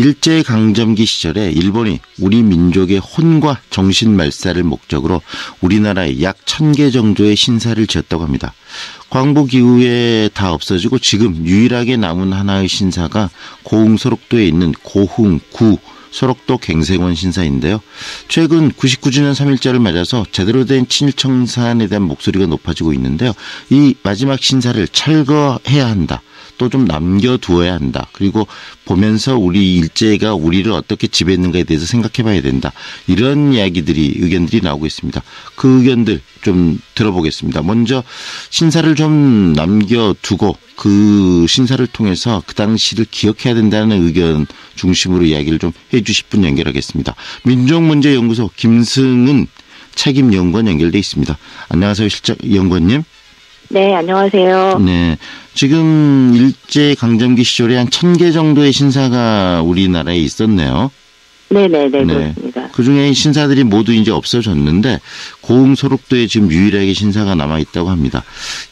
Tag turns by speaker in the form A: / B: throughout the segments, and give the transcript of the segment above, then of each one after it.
A: 일제강점기 시절에 일본이 우리 민족의 혼과 정신말살을 목적으로 우리나라에 약 1000개 정도의 신사를 지었다고 합니다. 광복 이후에 다 없어지고 지금 유일하게 남은 하나의 신사가 고흥 소록도에 있는 고흥 구 소록도 갱생원 신사인데요. 최근 99주년 3.1자를 맞아서 제대로 된 친일청산에 대한 목소리가 높아지고 있는데요. 이 마지막 신사를 철거해야 한다. 또 좀 남겨두어야 한다. 그리고 보면서 우리 일제가 우리를 어떻게 지배했는가에 대해서 생각해봐야 된다. 이런 의견들이 나오고 있습니다. 그 의견들 좀 들어보겠습니다. 먼저 신사를 좀 남겨두고 그 신사를 통해서 그 당시를 기억해야 된다는 의견 중심으로 이야기를 좀 해주실 분 연결하겠습니다. 민족문제연구소 김승은 책임연구원 연결돼 있습니다. 안녕하세요, 연구원님.
B: 네, 안녕하세요.
A: 네, 지금 일제강점기 시절에 한 1000개 정도의 신사가 우리나라에 있었네요.
B: 네네네, 그렇습니다.
A: 그중에 신사들이 모두 이제 없어졌는데 고흥 소록도에 지금 유일하게 신사가 남아있다고 합니다.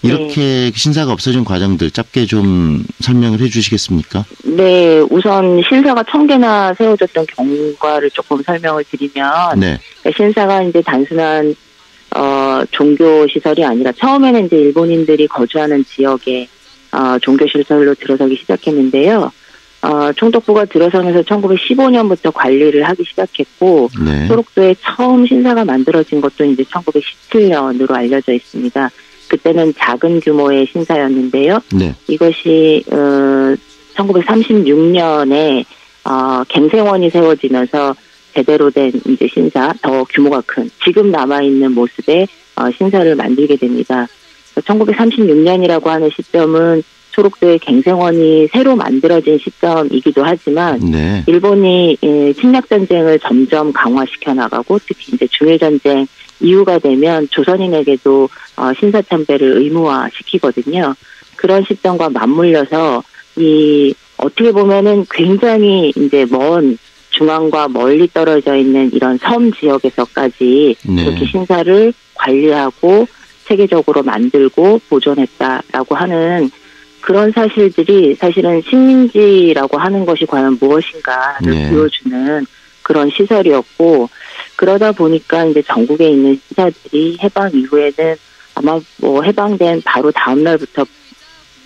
A: 이렇게 신사가 없어진 과정들 짧게 좀 설명을 해 주시겠습니까?
B: 네, 우선 신사가 1000개나 세워졌던 경과를 조금 설명을 드리면,
A: 네.
B: 신사가 이제 단순한 종교시설이 아니라 처음에는 이제 일본인들이 거주하는 지역에 종교시설로 들어서기 시작했는데요. 총독부가 들어서면서 1915년부터 관리를 하기 시작했고,
A: 네.
B: 소록도에 처음 신사가 만들어진 것도 이제 1917년으로 알려져 있습니다. 그때는 작은 규모의 신사였는데요.
A: 네.
B: 이것이 1936년에 갱생원이 세워지면서 제대로 된 이제 신사, 더 규모가 큰 지금 남아있는 모습의 신사를 만들게 됩니다. 1936년이라고 하는 시점은 소록도의 갱생원이 새로 만들어진 시점이기도 하지만,
A: 네.
B: 일본이 침략 전쟁을 점점 강화시켜 나가고 특히 이제 중일 전쟁 이후가 되면 조선인에게도 신사 참배를 의무화시키거든요. 그런 시점과 맞물려서 어떻게 보면은 굉장히 이제 먼 중앙과 멀리 떨어져 있는 이런 섬 지역에서까지
A: 네.
B: 이렇게 신사를 관리하고 체계적으로 만들고 보존했다라고 하는 그런 사실들이 사실은 식민지라고 하는 것이 과연 무엇인가를
A: 네.
B: 보여주는 그런 시설이었고, 그러다 보니까 이제 전국에 있는 신사들이 해방 이후에는 아마 해방된 바로 다음 날부터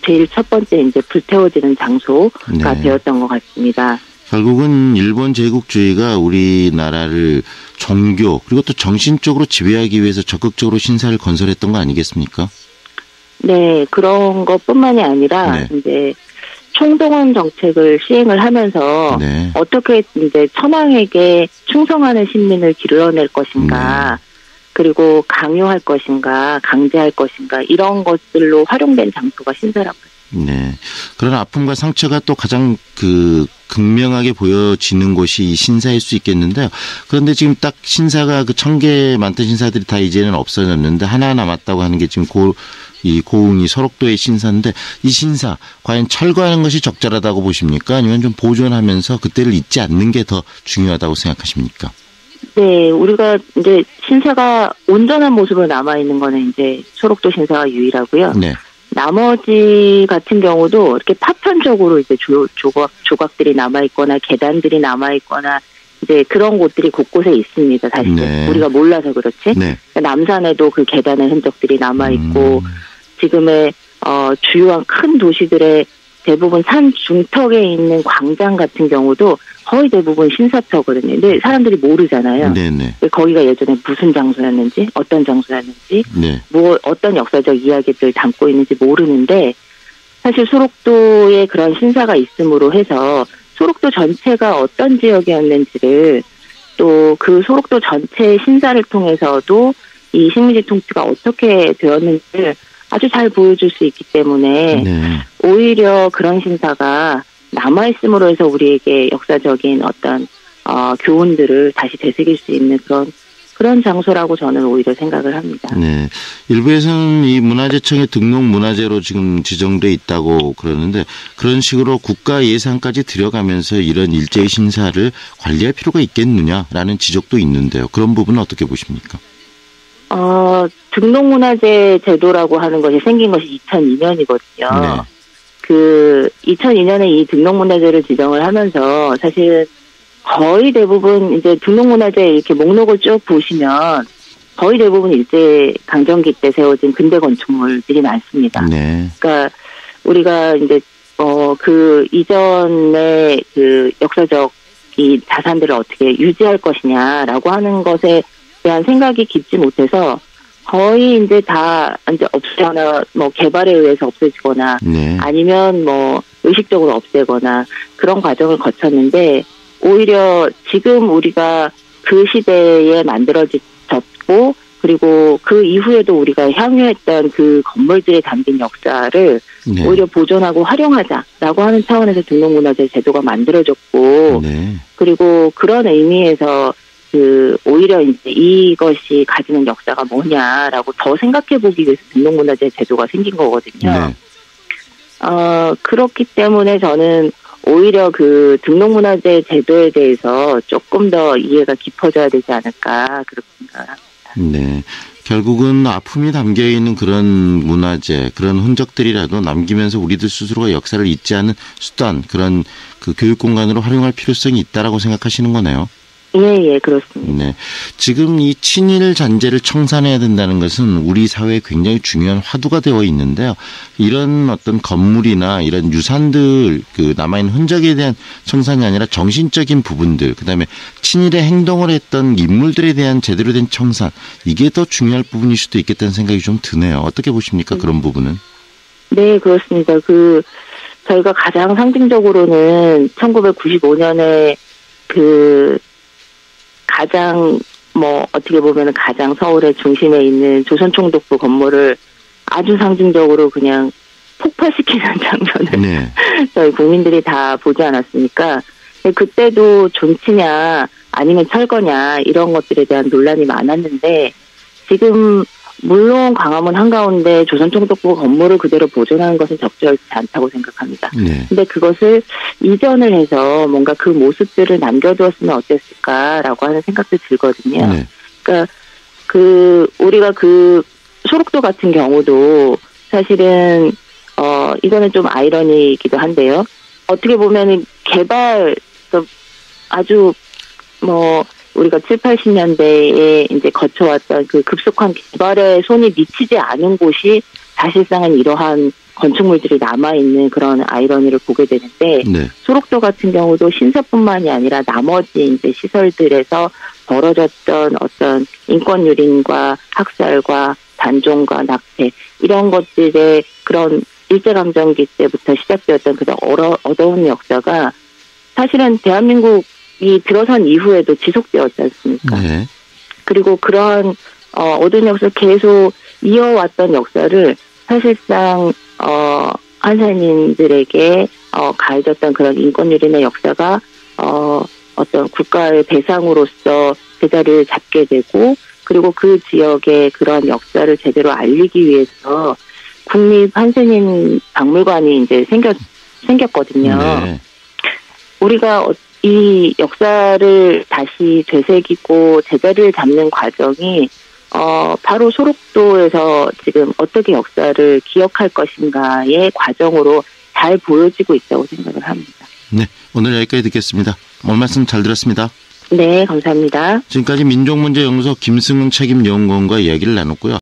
B: 제일 첫 번째 이제 불태워지는 장소가
A: 네.
B: 되었던 것 같습니다.
A: 결국은 일본 제국주의가 우리나라를 종교 그리고 또 정신적으로 지배하기 위해서 적극적으로 신사를 건설했던 거 아니겠습니까?
B: 네, 그런 것뿐만이 아니라
A: 네.
B: 이제 총동원 정책을 시행을 하면서
A: 네.
B: 어떻게 이제 천황에게 충성하는 신민을 길러낼 것인가, 그리고 강요할 것인가, 강제할 것인가, 이런 것들로 활용된 장소가 신사라고.
A: 네. 그런 아픔과 상처가 또 가장 극명하게 보여지는 곳이 이 신사일 수 있겠는데요. 그런데 지금 딱 신사가 1000개 많던 신사들이 다 이제는 없어졌는데 하나 남았다고 하는 게 지금 이 고흥이 소록도의 신사인데, 이 신사 과연 철거하는 것이 적절하다고 보십니까? 아니면 좀 보존하면서 그때를 잊지 않는 게 더 중요하다고 생각하십니까?
B: 네, 우리가 이제 신사가 온전한 모습으로 남아 있는 거는 이제 소록도 신사가 유일하고요.
A: 네.
B: 나머지 같은 경우도 이렇게 파편적으로 이제 조각들이 남아 있거나 계단들이 남아 있거나 이제 그런 곳들이 곳곳에 있습니다. 사실
A: 네.
B: 우리가 몰라서 그렇지.
A: 네.
B: 남산에도 그 계단의 흔적들이 남아 있고, 지금의 주요한 큰 도시들의 대부분 산 중턱에 있는 광장 같은 경우도 거의 대부분 신사터거든요. 근데 사람들이 모르잖아요.
A: 네네.
B: 거기가 예전에 무슨 장소였는지, 어떤 장소였는지,
A: 네.
B: 어떤 역사적 이야기들을 담고 있는지 모르는데, 사실 소록도에 그런 신사가 있음으로 해서 소록도 전체가 어떤 지역이었는지를, 또 그 소록도 전체의 신사를 통해서도 이 식민지 통치가 어떻게 되었는지를 아주 잘 보여줄 수 있기 때문에,
A: 네.
B: 오히려 그런 신사가 남아있음으로 해서 우리에게 역사적인 어떤 교훈들을 다시 되새길 수 있는 그런 장소라고 저는 오히려 생각을 합니다.
A: 네. 일부에서는 이 문화재청의 등록 문화재로 지금 지정돼 있다고 그러는데, 그런 식으로 국가 예산까지 들여가면서 이런 일제의 신사를 관리할 필요가 있겠느냐라는 지적도 있는데요. 그런 부분은 어떻게 보십니까?
B: 등록문화재 제도라고 하는 것이 생긴 것이 2002년이거든요.
A: 네.
B: 그 2002년에 이 등록문화재를 지정을 하면서 사실 거의 대부분 이제 등록문화재 이렇게 목록을 쭉 보시면 거의 대부분 일제 강점기 때 세워진 근대 건축물들이 많습니다.
A: 네.
B: 그러니까 우리가 이제 그 이전에 그 역사적 이 자산들을 어떻게 유지할 것이냐라고 하는 것에 대한 생각이 깊지 못해서 거의 이제 다 이제 없애거나 뭐 개발에 의해서 없어지거나
A: 네.
B: 아니면 뭐 의식적으로 없애거나 그런 과정을 거쳤는데 오히려 지금 우리가 그 시대에 만들어졌고 그리고 그 이후에도 우리가 향유했던 그 건물들에 담긴 역사를
A: 네.
B: 오히려 보존하고 활용하자라고 하는 차원에서 등록문화재 제도가 만들어졌고
A: 네.
B: 그리고 그런 의미에서 그 오히려 이제 이것이 가지는 역사가 뭐냐라고 더 생각해보기 위해서 등록문화재 제도가 생긴 거거든요.
A: 네.
B: 그렇기 때문에 저는 오히려 그 등록문화재 제도에 대해서 조금 더 이해가 깊어져야 되지 않을까 그렇게 생각합니다.
A: 네. 결국은 아픔이 담겨 있는 그런 문화재, 그런 흔적들이라도 남기면서 우리들 스스로가 역사를 잊지 않는 수단, 그런 그 교육 공간으로 활용할 필요성이 있다라고 생각하시는 거네요.
B: 예, 그렇습니다.
A: 네. 지금 이 친일 잔재를 청산해야 된다는 것은 우리 사회에 굉장히 중요한 화두가 되어 있는데요. 이런 어떤 건물이나 이런 유산들, 그 남아있는 흔적에 대한 청산이 아니라 정신적인 부분들, 그 다음에 친일의 행동을 했던 인물들에 대한 제대로 된 청산, 이게 더 중요할 부분일 수도 있겠다는 생각이 좀 드네요. 어떻게 보십니까? 그런 부분은?
B: 네, 그렇습니다. 저희가 가장 상징적으로는 1995년에 가장 어떻게 보면 가장 서울의 중심에 있는 조선총독부 건물을 아주 상징적으로 그냥 폭파시키는 장면을
A: 네.
B: 저희 국민들이 다 보지 않았습니까? 그때도 존치냐 아니면 철거냐 이런 것들에 대한 논란이 많았는데 지금 물론 광화문 한가운데 조선총독부 건물을 그대로 보존하는 것은 적절치 않다고 생각합니다.
A: 네.
B: 근데 그것을 이전을 해서 뭔가 그 모습들을 남겨두었으면 어땠을까라고 하는 생각도 들거든요.
A: 네.
B: 그러니까 우리가 소록도 같은 경우도 사실은 이거는 좀 아이러니이기도 한데요. 어떻게 보면은 아주 우리가 7, 80년대에 이제 거쳐왔던 그 급속한 개발에 손이 미치지 않은 곳이 사실상은 이러한 건축물들이 남아있는 그런 아이러니를 보게 되는데,
A: 네.
B: 소록도 같은 경우도 신사뿐만이 아니라 나머지 이제 시설들에서 벌어졌던 어떤 인권 유린과 학살과 단종과 낙태, 이런 것들의 그런 일제강점기 때부터 시작되었던 그런 어두운 역사가 사실은 대한민국 이 들어선 이후에도 지속되었지 않습니까?
A: 네.
B: 그리고 그런 어두운 역사 계속 이어왔던 역사를 사실상 한산인들에게 가해졌던 그런 인권유린의 역사가 어떤 국가의 배상으로서 제자리를 잡게 되고 그리고 그 지역의 그런 역사를 제대로 알리기 위해서 국립 한산인 박물관이 이제 생겼거든요.
A: 네.
B: 우리가 이 역사를 다시 되새기고 제자리를 잡는 과정이 바로 소록도에서 지금 어떻게 역사를 기억할 것인가의 과정으로 잘 보여지고 있다고 생각을 합니다.
A: 네. 오늘 여기까지 듣겠습니다. 오늘 말씀 잘 들었습니다.
B: 네, 감사합니다.
A: 지금까지 민족문제연구소 김승훈 책임연구원과 이야기를 나눴고요.